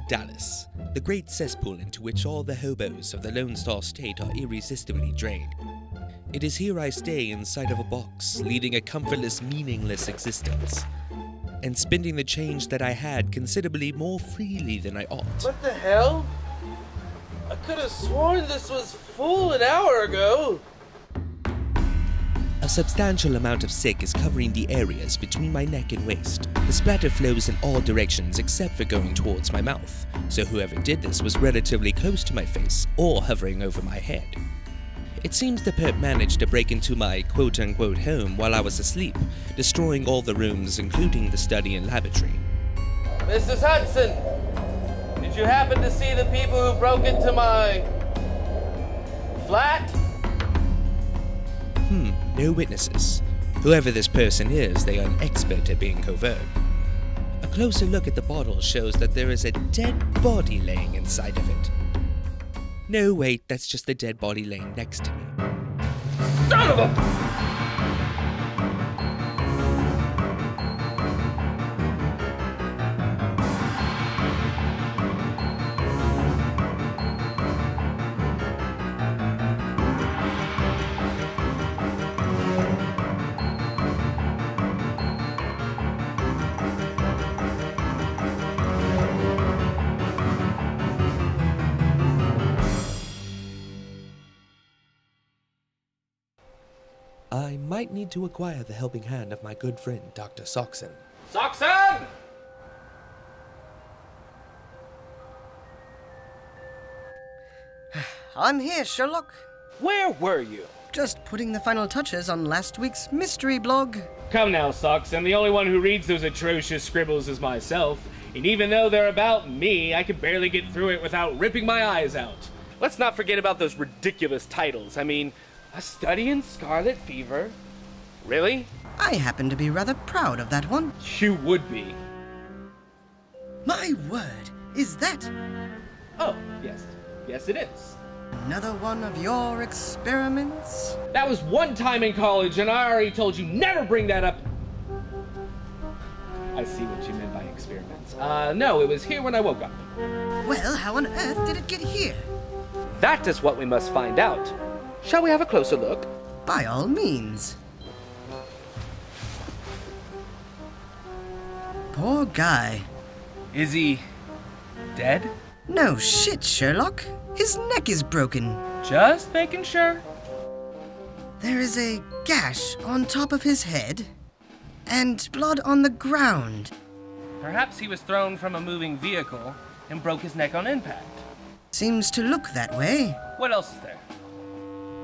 Dallas, the great cesspool into which all the hobos of the Lone Star State are irresistibly drained. It is here I stay inside of a box, leading a comfortless, meaningless existence, and spending the change that I had considerably more freely than I ought. What the hell? I could have sworn this was full an hour ago. A substantial amount of sick is covering the areas between my neck and waist. The splatter flows in all directions except for going towards my mouth, so whoever did this was relatively close to my face or hovering over my head. It seems the perp managed to break into my quote-unquote home while I was asleep, destroying all the rooms including the study and lavatory. Mrs. Hudson, did you happen to see the people who broke into my flat? No witnesses. Whoever this person is, they are an expert at being covert. A closer look at the bottle shows that there is a dead body laying inside of it. No, wait, that's just the dead body laying next to me. Son of a... I might need to acquire the helping hand of my good friend, Dr. Sockson. Sockson! I'm here, Sherlock. Where were you? Just putting the final touches on last week's mystery blog. Come now, Sockson. The only one who reads those atrocious scribbles is myself. And even though they're about me, I could barely get through it without ripping my eyes out. Let's not forget about those ridiculous titles. I mean, A Study in Scarlet Fever. Really? I happen to be rather proud of that one. You would be. My word, is that Oh, yes. Yes, it is. another one of your experiments? That was one time in college, and I already told you never bring that up. I see what you meant by experiments. No, it was here when I woke up. Well, how on earth did it get here? That is what we must find out. Shall we have a closer look? By all means. Poor guy. Is he dead? No shit, Sherlock. His neck is broken. Just making sure. There is a gash on top of his head, and blood on the ground. Perhaps he was thrown from a moving vehicle and broke his neck on impact. Seems to look that way. What else is there?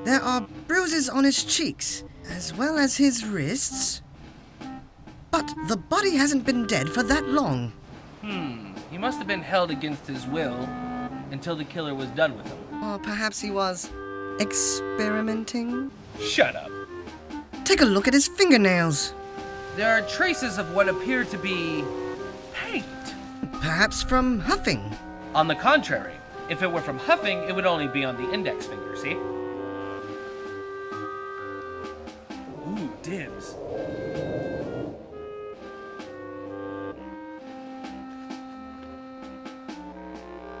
There are bruises on his cheeks, as well as his wrists. But the body hasn't been dead for that long. He must have been held against his will until the killer was done with him. Or perhaps he was experimenting? Shut up. Take a look at his fingernails. There are traces of what appear to be paint. Perhaps from huffing. On the contrary, if it were from huffing, it would only be on the index finger, see? Ooh, dibs.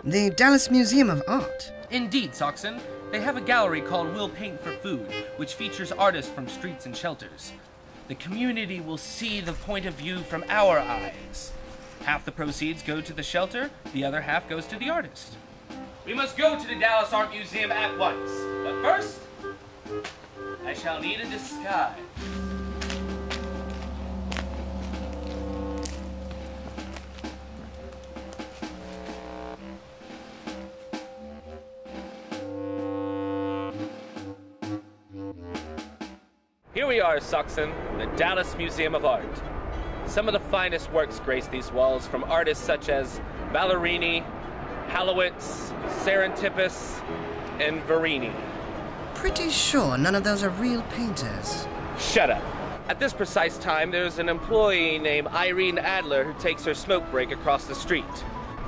The Dallas Museum of Art. Indeed, Sockson. They have a gallery called We'll Paint for Food, which features artists from streets and shelters. The community will see the point of view from our eyes. Half the proceeds go to the shelter, the other half goes to the artist. We must go to the Dallas Art Museum at once. But first, I shall need a disguise. Here we are, Sockson, the Dallas Museum of Art. Some of the finest works grace these walls from artists such as Ballerini, Hallowitz, Serendipus, and Verini. Pretty sure none of those are real painters. Shut up. At this precise time, there's an employee named Irene Adler who takes her smoke break across the street.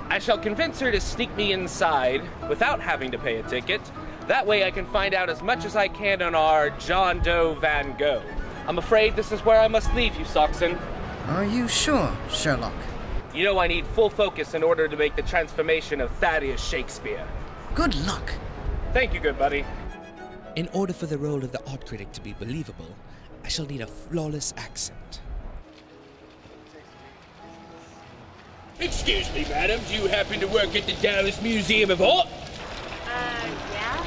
I shall convince her to sneak me inside without having to pay a ticket. That way I can find out as much as I can on our John Doe Van Gogh. I'm afraid this is where I must leave you, Sockson. Are you sure, Sherlock? You know I need full focus in order to make the transformation of Thaddeus Shakespeare. Good luck. Thank you, good buddy. In order for the role of the art critic to be believable, I shall need a flawless accent. Excuse me, madam, do you happen to work at the Dallas Museum of Art? Yeah?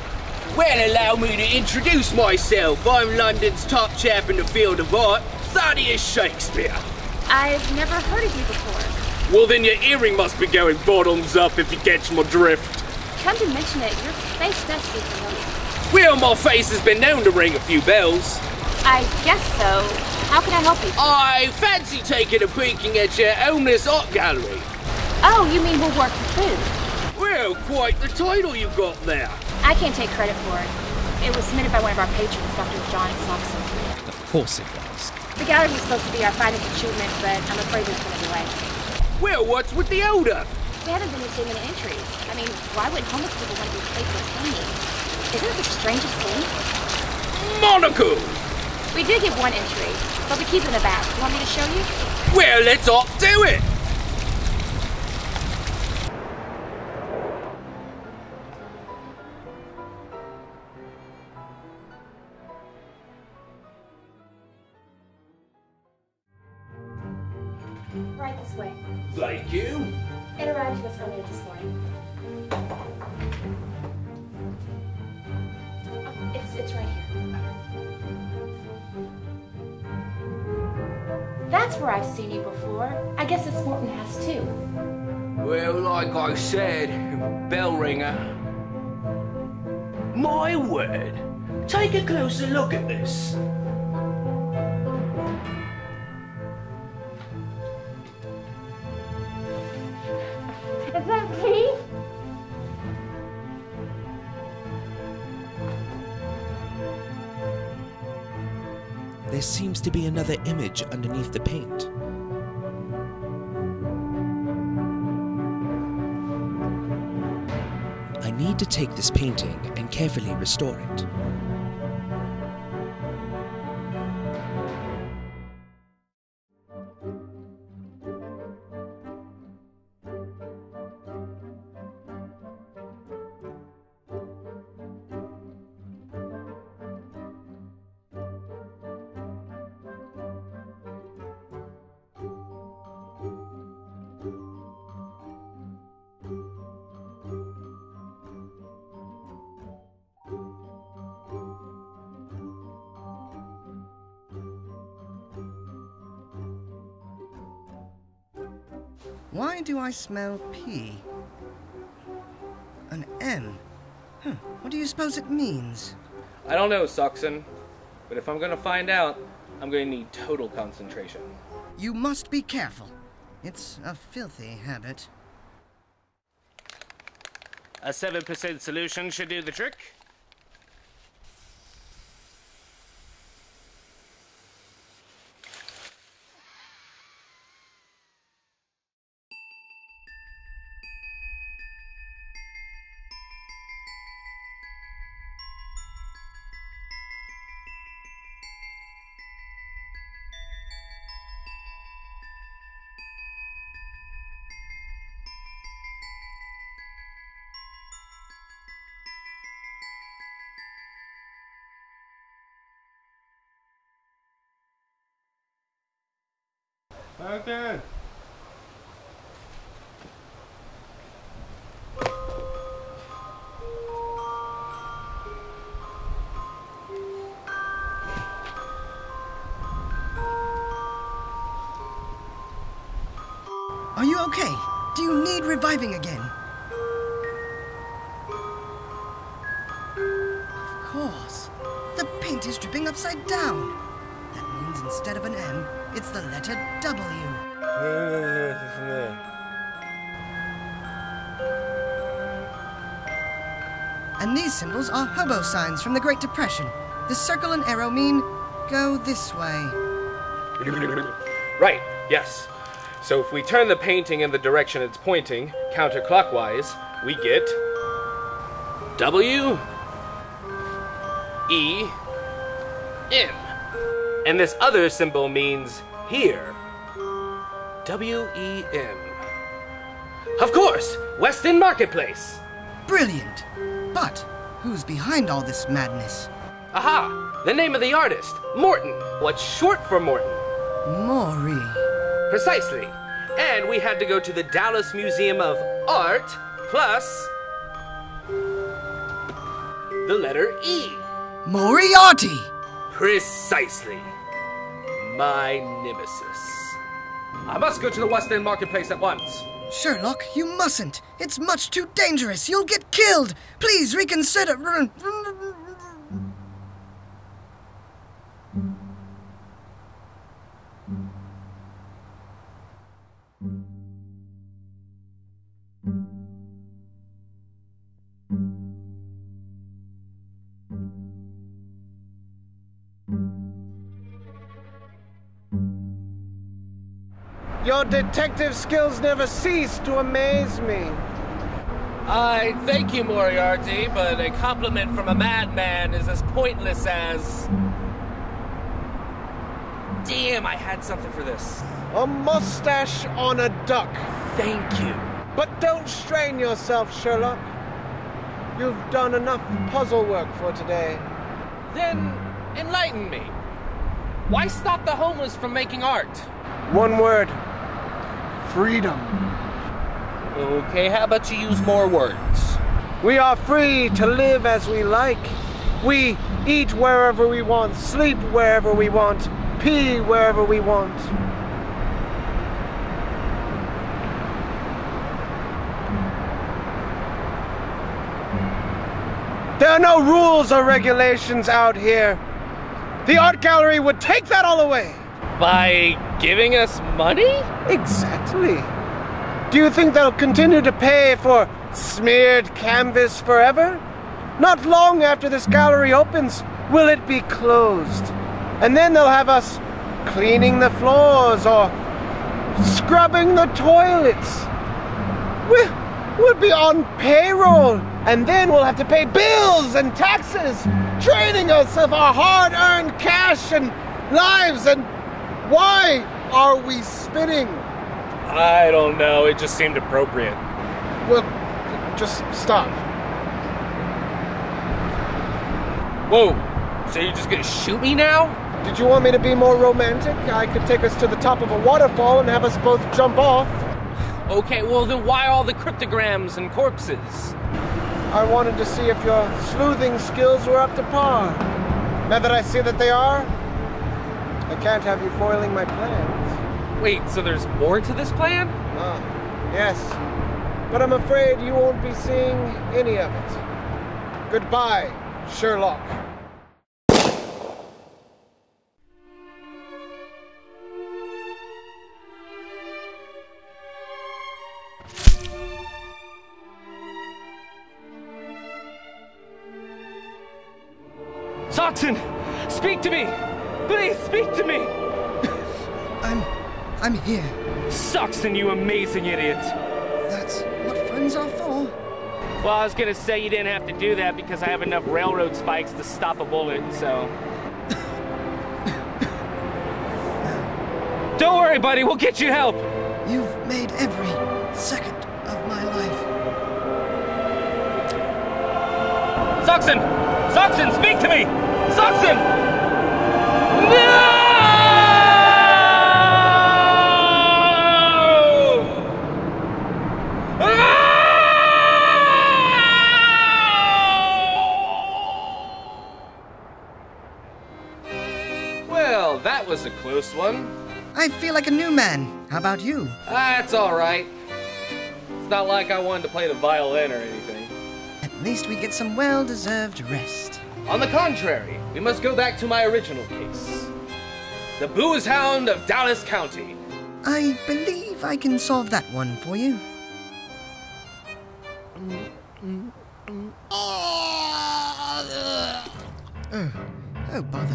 Well, allow me to introduce myself. I'm London's top chap in the field of art, Thaddeus Shakespeare. I've never heard of you before. Well, then your earring must be going bottoms up if you catch my drift. Come to mention it, your face does seem familiar. Well, my face has been known to ring a few bells. I guess so. How can I help you? I fancy taking a peeking at your homeless art gallery. Oh, you mean we'll work for food? Well, quite the title you got there. I can't take credit for it. It was submitted by one of our patrons, Dr. John Sockson. Of course it was. The gallery was supposed to be our finest achievement, but I'm afraid there's been a delay. Well, what's with the odor? We haven't been receiving any entries. I mean, why would homeless people want to be paid for cleaning? Isn't it the strangest thing? Monaco! We did get one entry, but we keep it in the back. You want me to show you? Well, let's all do it! Right this way. Thank you. It arrived to us earlier this morning. Oh, it's right here. That's where I've seen you before. I guess this Morton has too. Well, like I said, bell ringer. My word. Take a closer look at this. Is that Pree? There seems to be another image underneath the paint. I need to take this painting and carefully restore it. Why do I smell P? An M? What do you suppose it means? I don't know, Sockson, but if I'm gonna find out, I'm gonna need total concentration. You must be careful. It's a filthy habit. A 7% solution should do the trick. Okay. Are you okay? Do you need reviving again? Of course. The paint is dripping upside down. That means instead of an M, it's the letter W. And these symbols are hobo signs from the Great Depression. The circle and arrow mean, go this way. Right, yes. So if we turn the painting in the direction it's pointing, counterclockwise, we get W, E, M. And this other symbol means here. W-E-M. Of course! West End Marketplace! Brilliant. But who's behind all this madness? Aha! The name of the artist, Morton. What's short for Morton? Maury. Precisely. And we had to go to the Dallas Museum of Art, plus the letter E. Moriarty! Precisely. My nemesis. I must go to the West End Marketplace at once. Sherlock, you mustn't. It's much too dangerous. You'll get killed. Please reconsider. Your detective skills never cease to amaze me. I thank you, Moriarty, but a compliment from a madman is as pointless as... Damn, I had something for this. A mustache on a duck. Thank you. But don't strain yourself, Sherlock. You've done enough puzzle work for today. Then, enlighten me. Why stop the homeless from making art? One word. Freedom. Okay, how about you use more words? We are free to live as we like. We eat wherever we want, sleep wherever we want, pee wherever we want. There are no rules or regulations out here. The art gallery would take that all away. By giving us money? Exactly. Do you think they'll continue to pay for smeared canvas forever? Not long after this gallery opens, will it be closed. And then they'll have us cleaning the floors or scrubbing the toilets. We'll be on payroll, and then we'll have to pay bills and taxes, draining us of our hard-earned cash and lives. And why are we spinning? I don't know, it just seemed appropriate. Well, just stop. Whoa, so you're just gonna shoot me now? Did you want me to be more romantic? I could take us to the top of a waterfall and have us both jump off. Okay, well then why all the cryptograms and corpses? I wanted to see if your sleuthing skills were up to par. Now that I see that they are, I can't have you foiling my plans. Wait, so there's more to this plan? Ah, yes. But I'm afraid you won't be seeing any of it. Goodbye, Sherlock. Sockson! Speak to me! Please, speak to me! I'm here. Sockson, you amazing idiot! That's what friends are for. Well, I was gonna say you didn't have to do that because I have enough railroad spikes to stop a bullet, so... Don't worry, buddy, we'll get you help! You've made every second of my life. Sockson! Sockson, speak to me! Sockson! No! Well, that was a close one. I feel like a new man. How about you? That's all right. It's not like I wanted to play the violin or anything. At least we get some well-deserved rest. On the contrary, we must go back to my original case. The Booze Hound of Dallas County. I believe I can solve that one for you. Oh, bother.